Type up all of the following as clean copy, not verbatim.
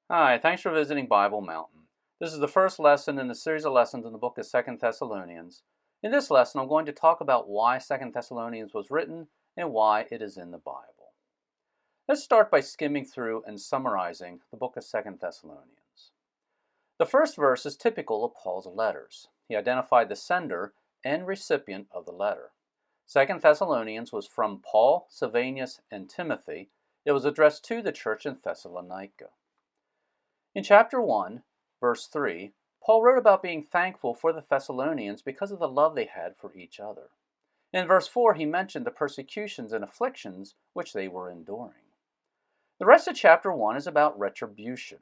Hi, thanks for visiting Bible Mountain. This is the first lesson in a series of lessons in the book of Second Thessalonians. In this lesson, I'm going to talk about why Second Thessalonians was written and why it is in the Bible. Let's start by skimming through and summarizing the book of Second Thessalonians. The first verse is typical of Paul's letters. He identified the sender and recipient of the letter. Second Thessalonians was from Paul, Silvanus, and Timothy. It was addressed to the church in Thessalonica. In chapter 1, verse 3, Paul wrote about being thankful for the Thessalonians because of the love they had for each other. In verse 4, he mentioned the persecutions and afflictions which they were enduring. The rest of chapter 1 is about retribution.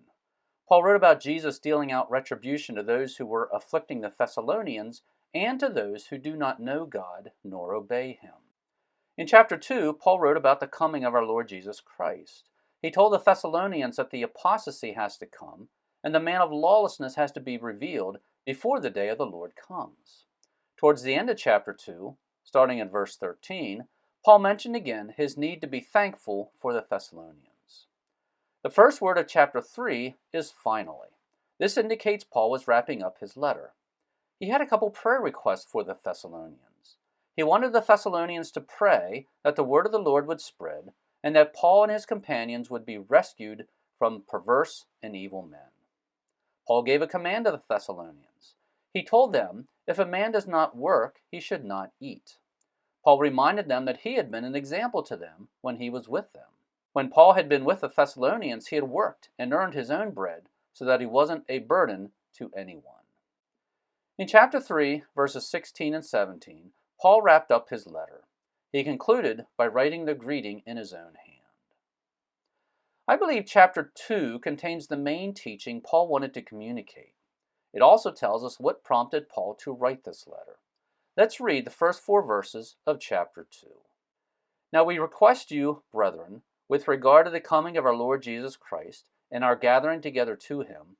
Paul wrote about Jesus dealing out retribution to those who were afflicting the Thessalonians and to those who do not know God nor obey him. In chapter 2, Paul wrote about the coming of our Lord Jesus Christ. He told the Thessalonians that the apostasy has to come, and the man of lawlessness has to be revealed before the day of the Lord comes. Towards the end of chapter 2, starting in verse 13, Paul mentioned again his need to be thankful for the Thessalonians. The first word of chapter 3 is finally. This indicates Paul was wrapping up his letter. He had a couple prayer requests for the Thessalonians. He wanted the Thessalonians to pray that the word of the Lord would spread, and that Paul and his companions would be rescued from perverse and evil men. Paul gave a command to the Thessalonians. He told them, if a man does not work, he should not eat. Paul reminded them that he had been an example to them when he was with them. When Paul had been with the Thessalonians, he had worked and earned his own bread so that he wasn't a burden to anyone. In chapter 3, verses 16 and 17, Paul wrapped up his letter. He concluded by writing the greeting in his own hand. I believe chapter 2 contains the main teaching Paul wanted to communicate. It also tells us what prompted Paul to write this letter. Let's read the first 4 verses of chapter 2. Now we request you, brethren, with regard to the coming of our Lord Jesus Christ and our gathering together to him,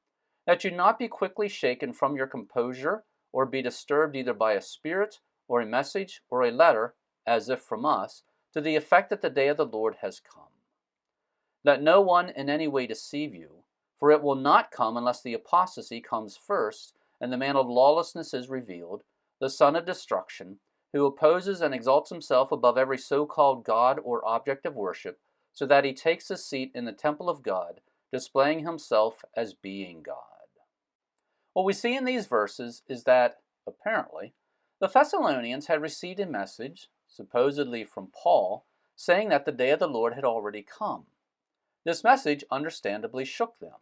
that you not be quickly shaken from your composure, or be disturbed either by a spirit, or a message, or a letter, as if from us, to the effect that the day of the Lord has come. Let no one in any way deceive you, for it will not come unless the apostasy comes first, and the man of lawlessness is revealed, the son of destruction, who opposes and exalts himself above every so-called God or object of worship, so that he takes his seat in the temple of God, displaying himself as being God. What we see in these verses is that, apparently, the Thessalonians had received a message, supposedly from Paul, saying that the day of the Lord had already come. This message understandably shook them.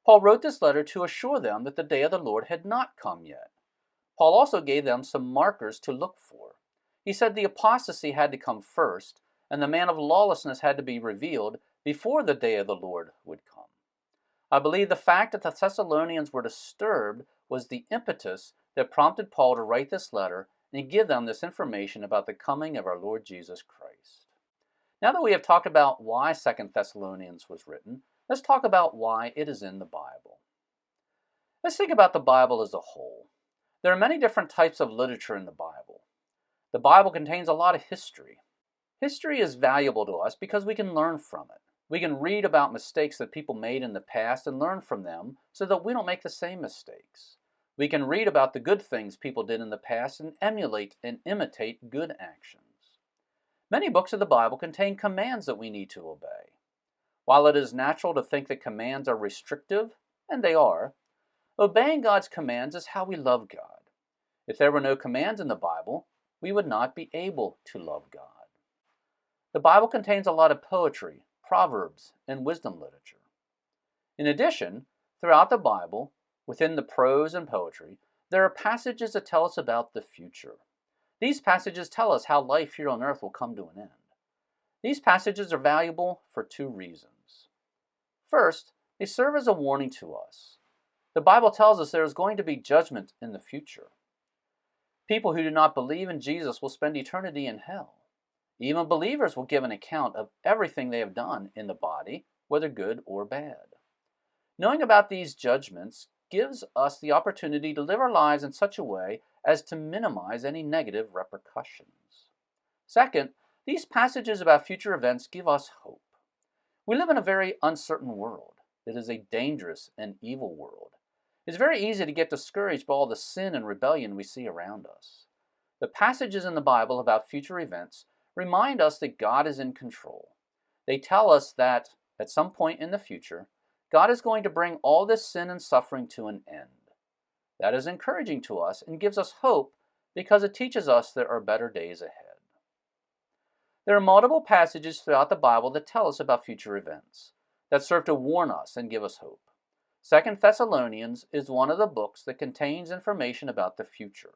Paul wrote this letter to assure them that the day of the Lord had not come yet. Paul also gave them some markers to look for. He said the apostasy had to come first, and the man of lawlessness had to be revealed before the day of the Lord would come. I believe the fact that the Thessalonians were disturbed was the impetus that prompted Paul to write this letter and give them this information about the coming of our Lord Jesus Christ. Now that we have talked about why 2 Thessalonians was written, let's talk about why it is in the Bible. Let's think about the Bible as a whole. There are many different types of literature in the Bible. The Bible contains a lot of history. History is valuable to us because we can learn from it. We can read about mistakes that people made in the past and learn from them so that we don't make the same mistakes. We can read about the good things people did in the past and emulate and imitate good actions. Many books of the Bible contain commands that we need to obey. While it is natural to think that commands are restrictive, and they are, obeying God's commands is how we love God. If there were no commands in the Bible, we would not be able to love God. The Bible contains a lot of poetry, proverbs, and wisdom literature. In addition, throughout the Bible, within the prose and poetry, there are passages that tell us about the future. These passages tell us how life here on earth will come to an end. These passages are valuable for 2 reasons. First, they serve as a warning to us. The Bible tells us there is going to be judgment in the future. People who do not believe in Jesus will spend eternity in hell. Even believers will give an account of everything they have done in the body, whether good or bad. Knowing about these judgments gives us the opportunity to live our lives in such a way as to minimize any negative repercussions. Second, these passages about future events give us hope. We live in a very uncertain world. It is a dangerous and evil world. It's very easy to get discouraged by all the sin and rebellion we see around us. The passages in the Bible about future events remind us that God is in control. They tell us that, at some point in the future, God is going to bring all this sin and suffering to an end. That is encouraging to us and gives us hope because it teaches us there are better days ahead. There are multiple passages throughout the Bible that tell us about future events, that serve to warn us and give us hope. 2 Thessalonians is one of the books that contains information about the future.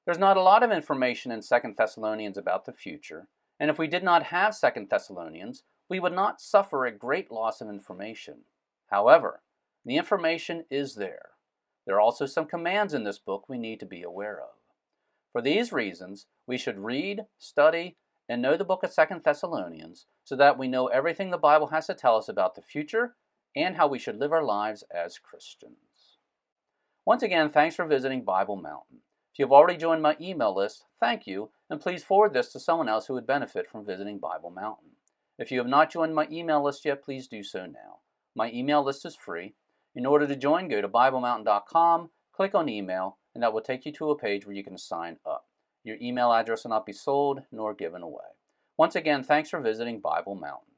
There's not a lot of information in 2 Thessalonians about the future, and if we did not have 2 Thessalonians, we would not suffer a great loss of information. However, the information is there. There are also some commands in this book we need to be aware of. For these reasons, we should read, study, and know the book of 2 Thessalonians so that we know everything the Bible has to tell us about the future and how we should live our lives as Christians. Once again, thanks for visiting Bible Mountain. If you have already joined my email list, thank you, and please forward this to someone else who would benefit from visiting Bible Mountain. If you have not joined my email list yet, please do so now. My email list is free. In order to join, go to BibleMountain.com, click on email, and that will take you to a page where you can sign up. Your email address will not be sold nor given away. Once again, thanks for visiting Bible Mountain.